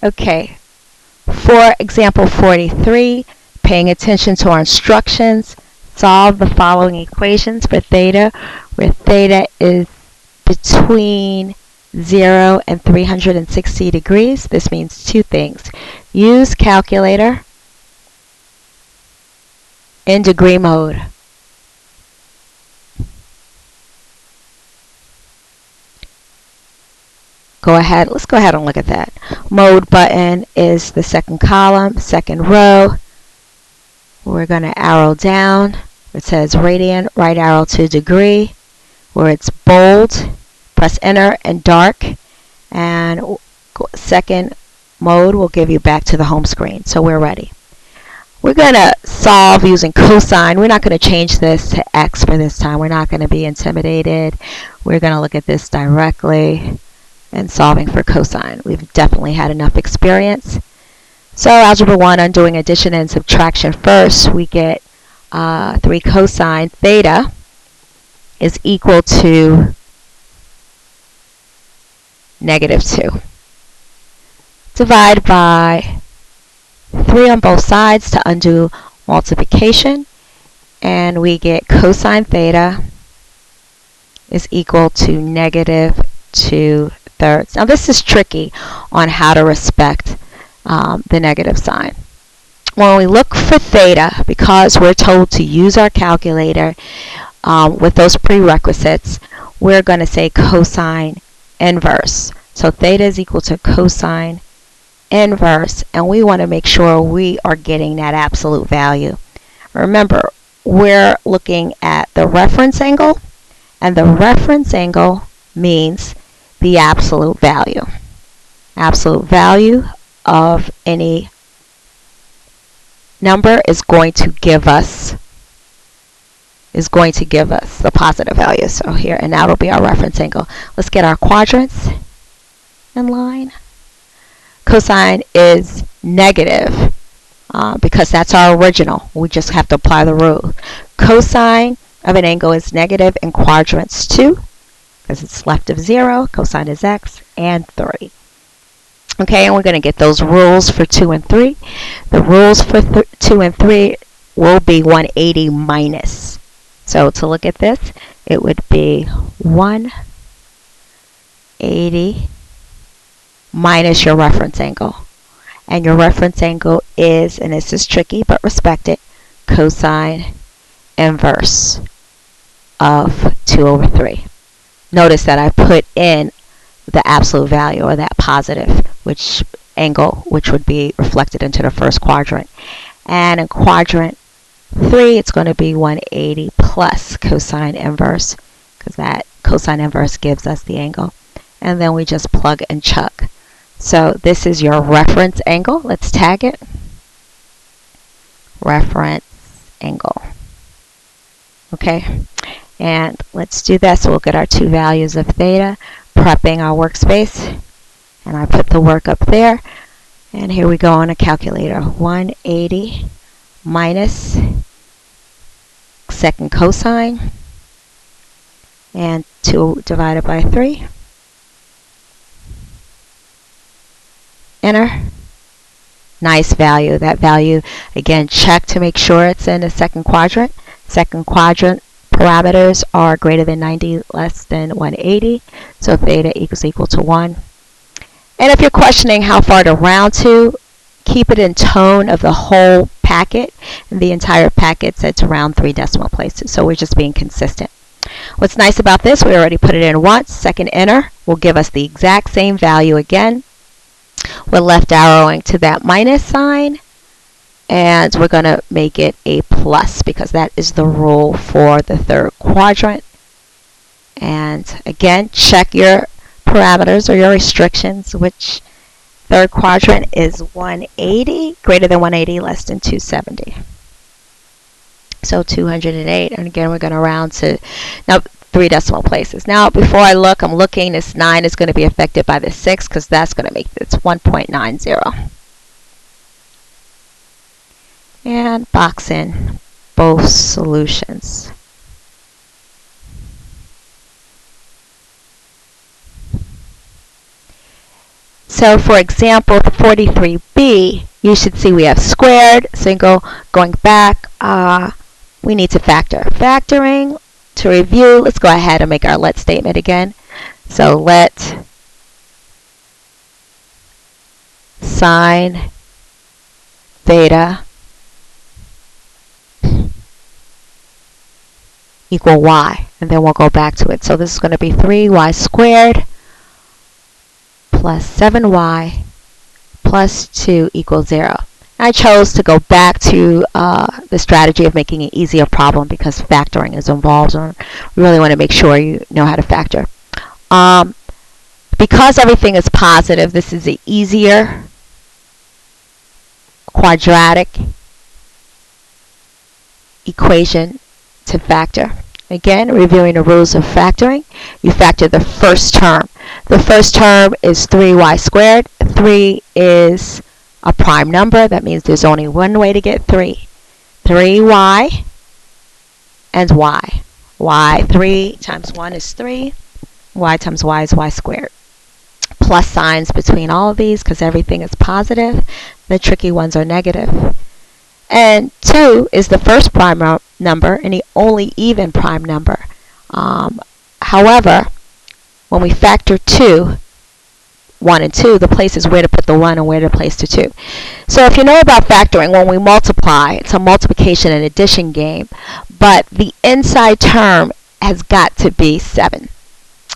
Okay, for example 43, paying attention to our instructions, solve the following equations for theta, where theta is between 0 and 360 degrees. This means two things. Use calculator in degree mode. Let's go ahead and look at that. Mode button is the second column, second row. We're going to arrow down. It says radian, right arrow to degree. Where it's bold, press enter, and dark. And second mode will give you back to the home screen. So we're ready. We're going to solve using cosine. We're not going to change this to x for this time. We're not going to be intimidated. We're going to look at this directly and solving for cosine. We've definitely had enough experience. So algebra 1, on doing addition and subtraction first, we get 3 cosine theta is equal to -2. Divide by 3 on both sides to undo multiplication, and we get cosine theta is equal to -2/3. Now this is tricky on how to respect the negative sign. When we look for theta, because we're told to use our calculator with those prerequisites, we're going to say cosine inverse. So theta is equal to cosine inverse, and we want to make sure we are getting that absolute value. Remember, we're looking at the reference angle, and the reference angle means the absolute value. Absolute value of any number is going to give us the positive value. So here, and that'll be our reference angle. Let's get our quadrants in line. Cosine is negative because that's our original. We just have to apply the rule. Cosine of an angle is negative in quadrants 2 because it's left of 0. Cosine is x, and 3. Okay, and we're going to get those rules for 2 and 3. The rules for 2 and 3 will be 180 minus. So to look at this, it would be 180 minus your reference angle. And your reference angle is, and this is tricky, but respect it, cosine inverse of 2/3. Notice that I put in the absolute value, or that positive angle, which would be reflected into the first quadrant. And in quadrant 3, it's going to be 180 plus cosine inverse, because that cosine inverse gives us the angle. And then we just plug and chug. So this is your reference angle. Let's tag it. Reference angle. Okay, and let's do that. So we'll get our two values of theta, prepping our workspace, and I put the work up there. And here we go on a calculator. 180 minus second cosine, and 2 divided by 3. Enter. Nice value. That value, again, check to make sure it's in the second quadrant. Second quadrant parameters are greater than 90, less than 180. So theta equals equal to 1. And if you're questioning how far to round to, keep it in tone of the whole packet. And the entire packet said to round 3 decimal places. So we're just being consistent. What's nice about this, we already put it in once. Second enter will give us the exact same value again. We're left arrowing to that minus sign, and we're going to make it a plus because that is the rule for the third quadrant. And again, check your parameters or your restrictions, which third quadrant is 180, greater than 180, less than 270. So 208, and again, we're going to round to now 3 decimal places. Now, before I look, I'm looking, this 9 is going to be affected by the 6 because that's going to make this 1.90. And box in both solutions. So for example, 43b, you should see we have squared, single, going back, we need to factor. Factoring, to review, let's go ahead and make our let statement again. So let sine theta equal y, and then we'll go back to it. So this is going to be 3y squared plus 7y plus 2 equals 0. I chose to go back to the strategy of making an easier problem because factoring is involved, and we really want to make sure you know how to factor. Because everything is positive, this is an easier quadratic equation to factor. Again, reviewing the rules of factoring, you factor the first term. The first term is 3y squared. 3 is a prime number. That means there's only one way to get 3. 3y and y. 3 times 1 is 3. Y times y is y squared. Plus signs between all of these because everything is positive. The tricky ones are negative. And 2 is the first prime number and the only even prime number. However, when we factor 2, 1 and 2, the place is where to put the 1 and where to place the 2. So if you know about factoring, when we multiply, it's a multiplication and addition game, but the inside term has got to be 7.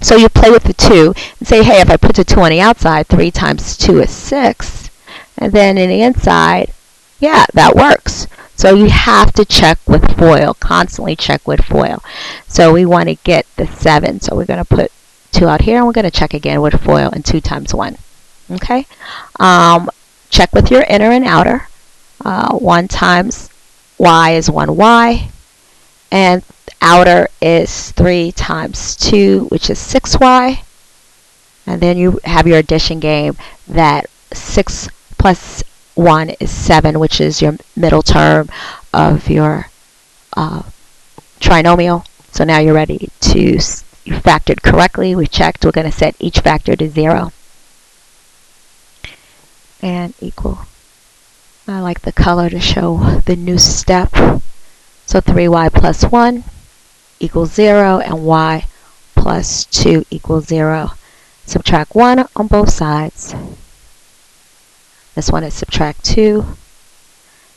So you play with the 2 and say, hey, if I put the 2 on the outside, 3 times 2 is 6. And then in the inside, yeah, that works. So you have to check with FOIL, constantly check with FOIL. So we want to get the 7. So we're going to put 2 out here, and we're going to check again with FOIL and 2 times 1. Okay? Check with your inner and outer. 1 times y is 1y. And outer is 3 times 2, which is 6y. And then you have your addition game that 6 plus 1 is 7, which is your middle term of your trinomial. So now you're ready to, you factored correctly. We checked. We're going to set each factor to 0. And equal. I like the color to show the new step. So 3y plus 1 equals 0, and y plus 2 equals 0. Subtract 1 on both sides. This one is subtract 2,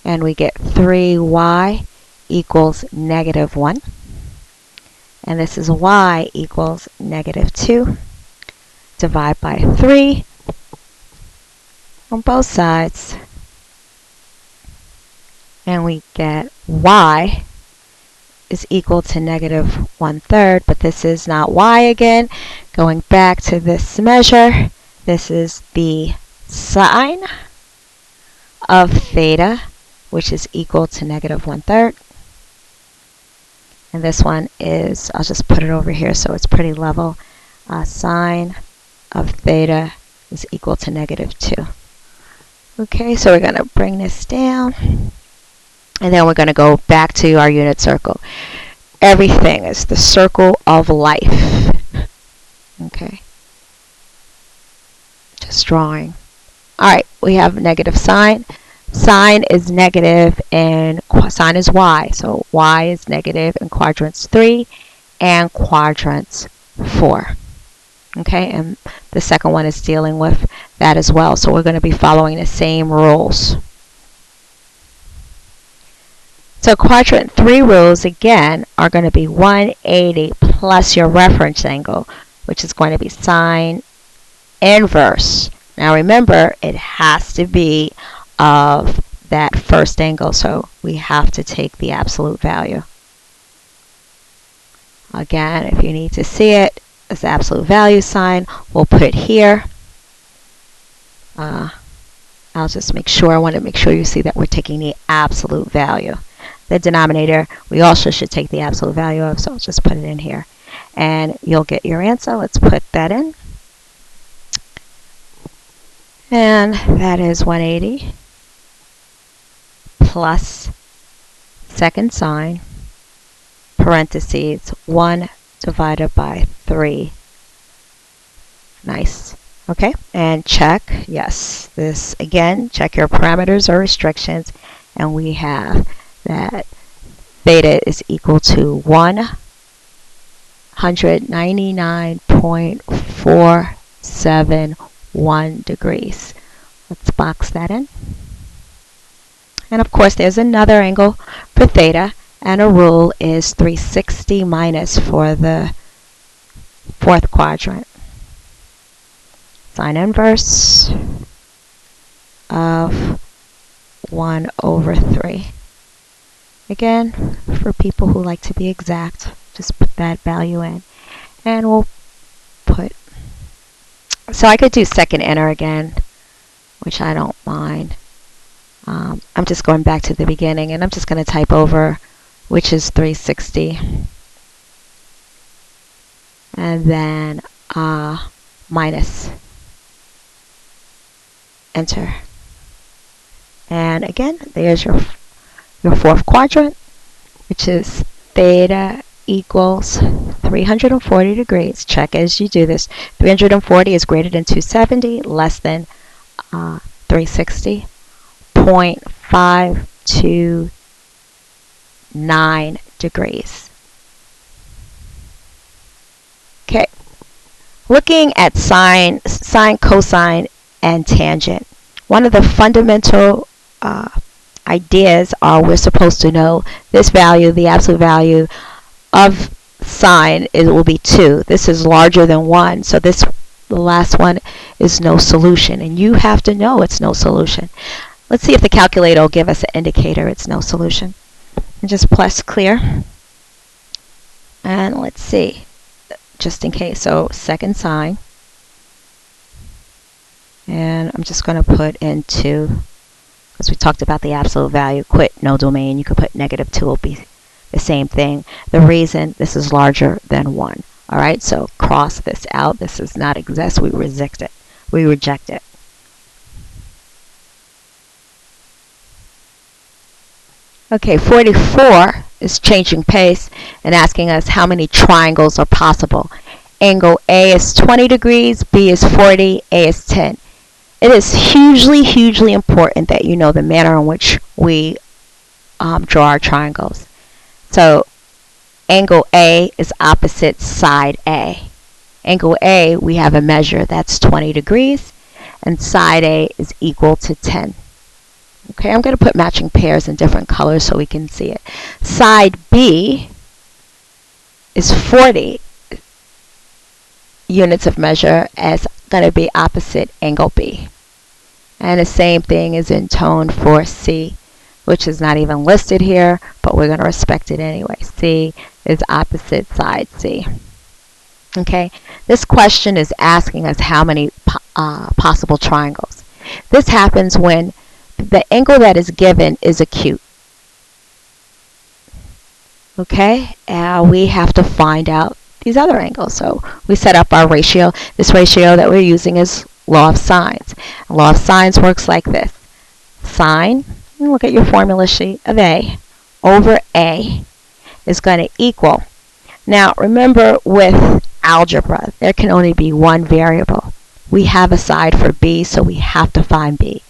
and we get 3y equals negative 1. And this is y equals negative 2. Divide by 3 on both sides. And we get y is equal to negative 1/3, but this is not y again. Going back to this measure, this is the sine of theta, which is equal to negative 1/3. And this one is, I'll just put it over here so it's pretty level. Sine of theta is equal to negative 2. Okay, so we're going to bring this down. And then we're going to go back to our unit circle. Everything is the circle of life. Okay. Just drawing. Alright, we have negative sine. Sine is negative and sine is y. So y is negative in quadrants 3 and quadrants 4. Okay, and the second one is dealing with that as well. So we're going to be following the same rules. So quadrant 3 rules, again, are going to be 180 plus your reference angle, which is going to be sine inverse. Now remember, it has to be of that first angle, so we have to take the absolute value. Again, if you need to see it, as the absolute value sign, we'll put it here. I'll just make sure, I want to make sure you see that we're taking the absolute value. The denominator, we also should take the absolute value of, so I'll just put it in here. And you'll get your answer. Let's put that in. And that is 180 plus second sine, parentheses, 1 divided by 3. Nice. Okay, and check, yes, this again, check your parameters or restrictions, and we have that theta is equal to 199.471 degrees. Let's box that in. And of course, there's another angle for theta, and a rule is 360 minus for the fourth quadrant. Sine inverse of 1 over 3. Again, for people who like to be exact, just put that value in. And we'll put, so I could do second inner again, which I don't mind. I'm just going back to the beginning, and I'm just going to type over, which is 360. And then minus. Enter. And again, there's your fourth quadrant, which is theta equals 340 degrees. Check as you do this. 340 is greater than 270, less than 360. 0.529 degrees. Okay. Looking at sine, cosine, and tangent. One of the fundamental ideas are we're supposed to know this value, the absolute value of sine, it will be 2. This is larger than 1, so the last one is no solution, and you have to know it's no solution. Let's see if the calculator will give us an indicator it's no solution. And just press clear, and let's see, just in case. So second sine, and I'm just going to put in 2, because we talked about the absolute value. Quit no domain. You could put negative 2, will be the same thing. The reason this is larger than 1. All right, so cross this out. This does not exist. We reject it. We reject it. Okay, 44 is changing pace and asking us how many triangles are possible. Angle A is 20 degrees, B is 40, A is 10. It is hugely, hugely important that you know the manner in which we draw our triangles. So angle A is opposite side A. Angle A, we have a measure, that's 20 degrees, and side A is equal to 10. Okay, I'm going to put matching pairs in different colors so we can see it. Side B is 40 units of measure, as going to be opposite angle B. And the same thing is in tone for C, which is not even listed here, but we're going to respect it anyway. C is opposite side C. Okay, this question is asking us how many possible triangles. This happens when the angle that is given is acute. Okay, we have to find out these other angles. So we set up our ratio. This ratio that we're using is law of sines. Law of sines works like this. Sine, look at your formula sheet, of A over A is going to equal. Now remember, with algebra, there can only be one variable. We have a side for B, so we have to find B.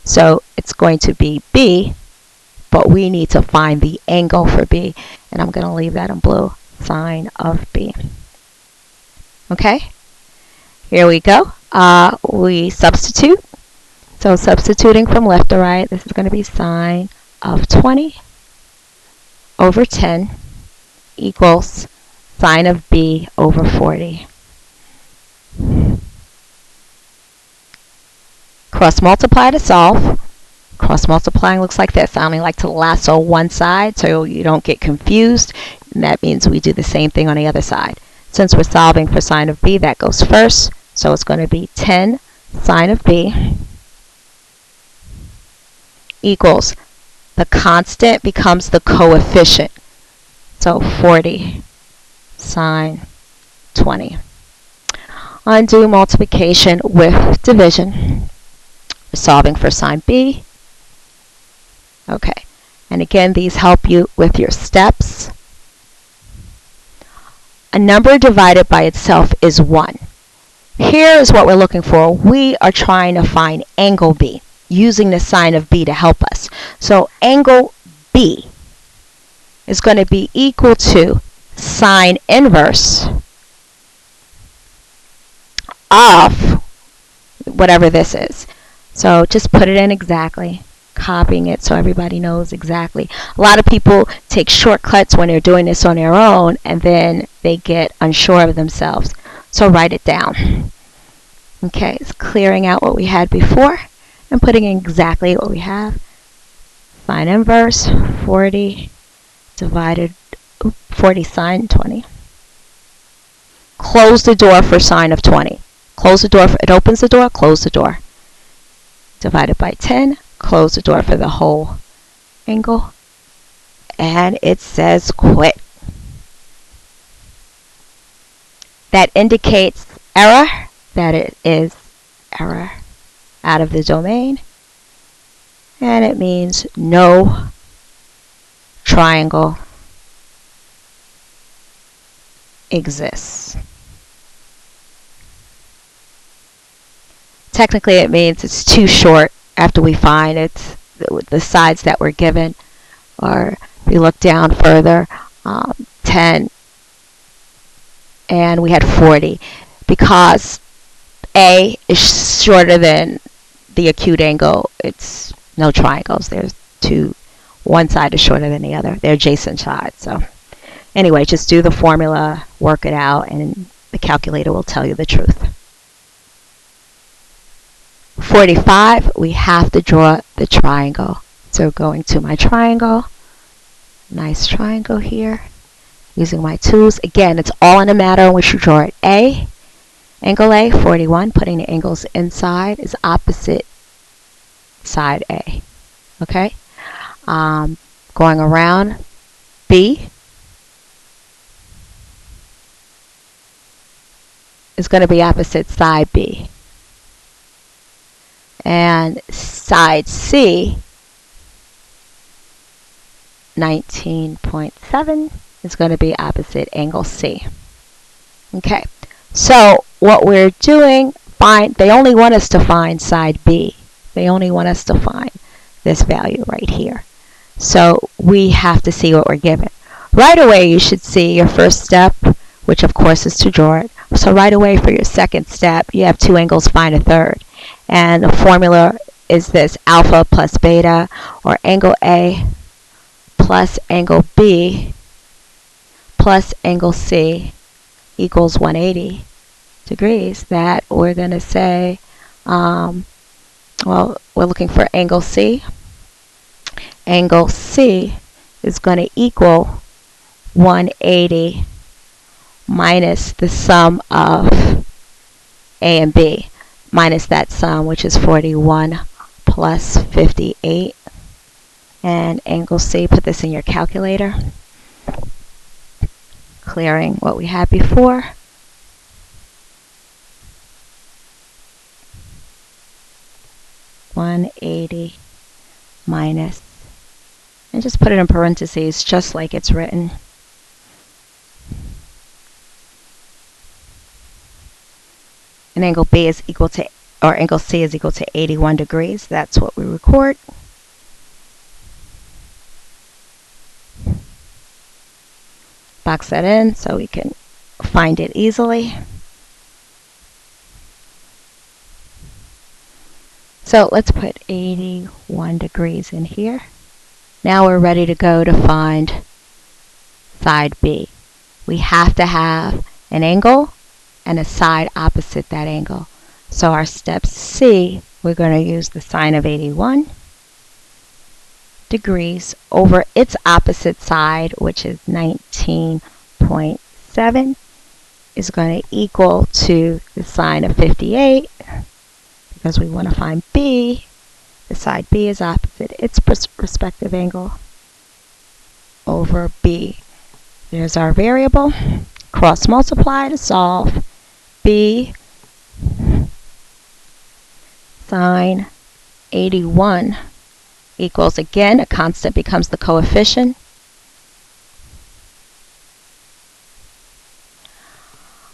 So it's going to be B, but we need to find the angle for B. And I'm going to leave that in blue, sine of B. Okay, here we go. We substitute. So substituting from left to right, this is going to be sine of 20 over 10 equals sine of B over 40. Cross multiply to solve. Cross multiplying looks like this. I only like to lasso one side so you don't get confused. And that means we do the same thing on the other side. Since we're solving for sine of B, that goes first. So it's going to be 10 sine of B equals, the constant becomes the coefficient. So 40 sine 20. Undo multiplication with division. We're solving for sine B. Okay, and again, these help you with your steps. A number divided by itself is 1. Here is what we're looking for. We are trying to find angle B, using the sign of B to help us. So angle B is going to be equal to sine inverse of whatever this is. So just put it in exactly, copying it so everybody knows exactly. A lot of people take shortcuts when they're doing this on their own, and then they get unsure of themselves. So write it down. Okay, it's clearing out what we had before and putting in exactly what we have. Sine inverse 40 divided 40 sine 20. Close the door for sine of 20. Close the door, it opens the door, close the door. Divided by 10, close the door for the whole angle. And it says quit. That indicates error, that it is error out of the domain. And it means no triangle exists. Technically, it means it's too short after we find it's the sides that were given. Or if we look down further, 10, and we had 40. Because A is shorter than the acute angle, it's no triangles. There's two. One side is shorter than the other. They're adjacent sides. So anyway, just do the formula, work it out, and the calculator will tell you the truth. 45, we have to draw the triangle. So going to my triangle, nice triangle here, using my tools. Again, it's all in a matter in which you draw it. A, angle A, 41, putting the angles inside is opposite side A. Okay? Going around, B is going to be opposite side B. And side C, 19.7, is going to be opposite angle C. Okay, so what we're doing, they only want us to find side B. They only want us to find this value right here. So we have to see what we're given. Right away, you should see your first step, which of course is to draw it. So right away for your second step, you have two angles, find a third. And the formula is this: alpha plus beta, or angle A plus angle B plus angle C equals 180 degrees. That we're going to say, well, we're looking for angle C. Angle C is going to equal 180 minus the sum of A and B, minus that sum, which is 41 plus 58. And angle C, put this in your calculator, clearing what we had before. (180) minus, and just put it in parentheses just like it's written. And angle B is equal to, or angle C is equal to 81 degrees. That's what we record. Box that in so we can find it easily. So let's put 81 degrees in here. Now we're ready to go to find side B. We have to have an angle and a side opposite that angle. So our step C, we're going to use the sine of 81 degrees over its opposite side, which is 19.7, is going to equal to the sine of 58, because we want to find B. The side B is opposite its respective angle over B. There's our variable. Cross multiply to solve. B sine 81 equals, again, a constant becomes the coefficient.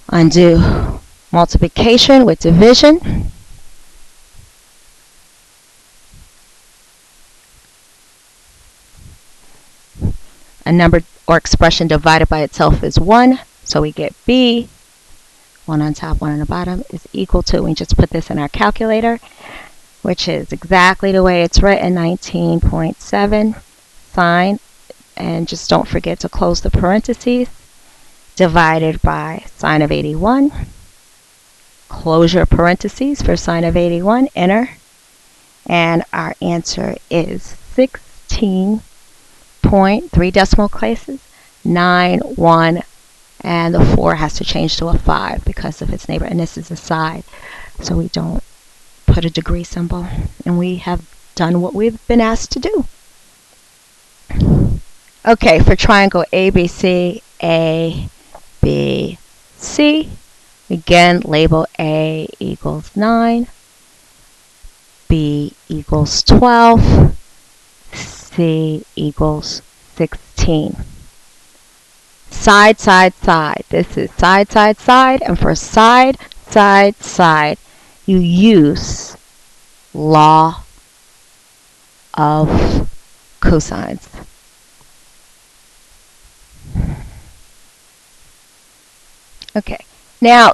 Undo Multiplication with division. A number or expression divided by itself is 1. So we get B, 1 on top, 1 on the bottom, is equal to, we just put this in our calculator, which is exactly the way it's written, 19.7 sine, and just don't forget to close the parentheses, divided by sine of 81, closure parentheses for sine of 81, enter, and our answer is 16 point, 3 decimal places, 91, and the 4 has to change to a 5 because of its neighbor, and this is a side, so we don't put a degree symbol, and we have done what we've been asked to do. Okay, for triangle ABC, A, B, C, again, label A equals 9, B equals 12, C equals 16. Side, side, side. This is side, side, side. And for side, side, side, you use law of cosines. Okay. Now,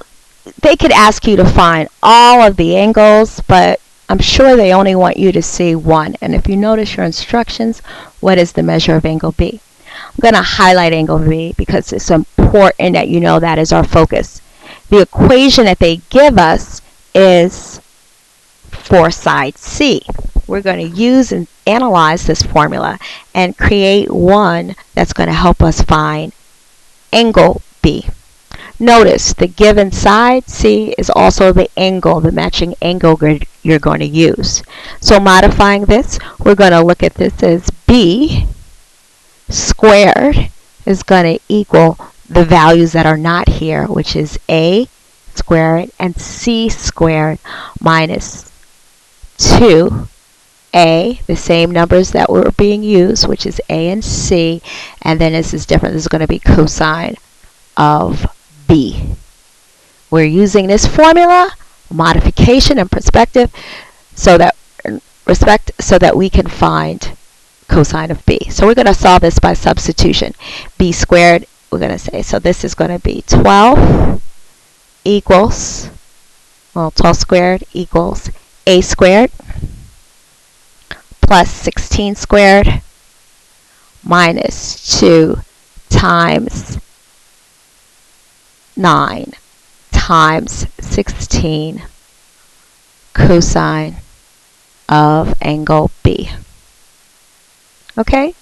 they could ask you to find all of the angles, but I'm sure they only want you to see one. And if you notice your instructions, what is the measure of angle B? I'm going to highlight angle B because it's important that you know that is our focus. The equation that they give us is for side C. We're going to use and analyze this formula and create one that's going to help us find angle B. Notice the given side C is also the angle, the matching angle you're going to use. So modifying this, we're going to look at this as B squared is going to equal the values that are not here, which is A squared and C squared minus 2A, the same numbers that were being used, which is A and C, and then this is different. This is going to be cosine of B. We're using this formula, modification and perspective, so that we can find cosine of B. So we're going to solve this by substitution. B squared, we're going to say, so this is going to be 12 equals, well, 12 squared equals A squared plus 16 squared minus 2 times 9 times 16 cosine of angle B. Okay,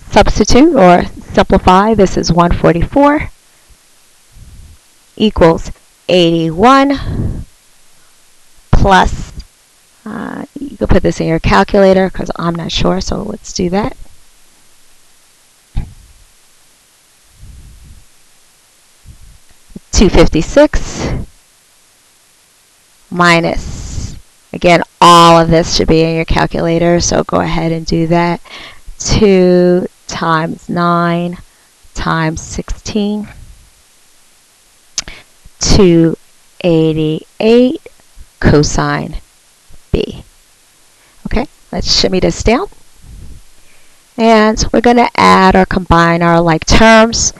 substitute or simplify. This is 144 equals 81 plus, you can put this in your calculator because I'm not sure, so let's do that. $256 minus, again, all of this should be in your calculator, so go ahead and do that. 2 times 9 times 16, 288 cosine B. Okay, let's shimmy this down. And we're going to add or combine our like terms.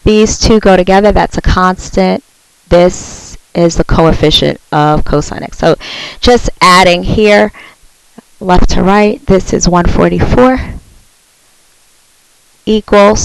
These two go together, that's a constant. This is the coefficient of cosine x. So just adding here, left to right, this is 144 equals